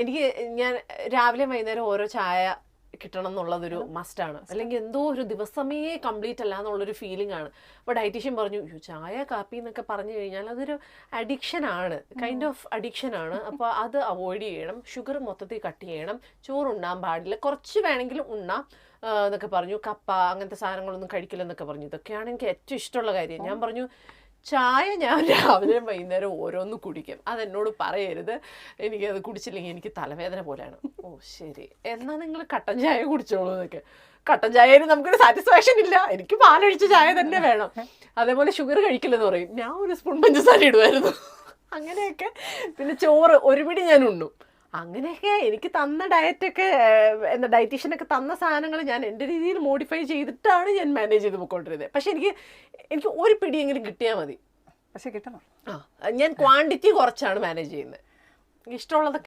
എനിക്ക് ഞാൻ രാവിലെ വൈകുന്നേരം ഓരോ ചായ കിട്ടണം എന്നുള്ളതൊരു മസ്റ്റാണ്. അല്ലെങ്കിൽ എന്തോ ഒരു ദിവസമേ കംപ്ലീറ്റ് അല്ല എന്നുള്ളൊരു ഫീലിംഗ് ആണ്. അപ്പോൾ ഡയറ്റീഷ്യൻ പറഞ്ഞു ചായ കാപ്പി എന്നൊക്കെ പറഞ്ഞു കഴിഞ്ഞാൽ അതൊരു അഡിക്ഷനാണ്, കൈൻഡ് ഓഫ് അഡിക്ഷനാണ്. അപ്പോൾ അത് അവോയ്ഡ് ചെയ്യണം, ഷുഗർ മൊത്തത്തിൽ കട്ട് ചെയ്യണം, ചോറുണ്ണാൻ പാടില്ല, കുറച്ച് വേണമെങ്കിലും ഉണ്ണാം എന്നൊക്കെ പറഞ്ഞു. കപ്പ അങ്ങനത്തെ സാധനങ്ങളൊന്നും കഴിക്കില്ലെന്നൊക്കെ പറഞ്ഞു. ഇതൊക്കെയാണ് എനിക്ക് ഏറ്റവും ഇഷ്ടമുള്ള കാര്യം. ഞാൻ പറഞ്ഞു ചായ ഞാൻ രാവിലെ വൈകുന്നേരം ഓരോന്ന് കുടിക്കും, അതെന്നോട് പറയരുത്, എനിക്കത് കുടിച്ചില്ലെങ്കിൽ എനിക്ക് തലവേദന പോലെയാണ്. ഓ ശരി, എന്നാൽ നിങ്ങൾ കട്ടൻ ചായ കുടിച്ചോളൂ എന്നൊക്കെ. കട്ടൻ ചായയിൽ നമുക്കൊരു സാറ്റിസ്ഫാക്ഷൻ ഇല്ല, എനിക്ക് പാലൊഴിച്ച ചായ തന്നെ വേണം. അതേപോലെ ഷുഗർ കഴിക്കില്ലെന്ന് പറയും, ഞാൻ ഒരു സ്പൂൺ പഞ്ചസാര ഇടുമായിരുന്നു. അങ്ങനെയൊക്കെ. പിന്നെ ചോറ് ഒരു പിടി ഞാൻ ഉണ്ണും. അങ്ങനെയൊക്കെ എനിക്ക് തന്ന ഡയറ്റൊക്കെ എന്താ ഡയറ്റീഷ്യനൊക്കെ തന്ന സാധനങ്ങൾ ഞാൻ എൻ്റെ രീതിയിൽ മോഡിഫൈ ചെയ്തിട്ടാണ് ഞാൻ മാനേജ് ചെയ്ത് പോയിക്കൊണ്ടിരുന്നത്. പക്ഷെ എനിക്ക് ഒരു പിടിയെങ്കിലും കിട്ടിയാൽ മതി. പക്ഷെ കിട്ടണം. ഞാൻ ക്വാണ്ടിറ്റി കുറച്ചാണ് മാനേജ് ചെയ്യുന്നത്. ഇഷ്ടമുള്ളത്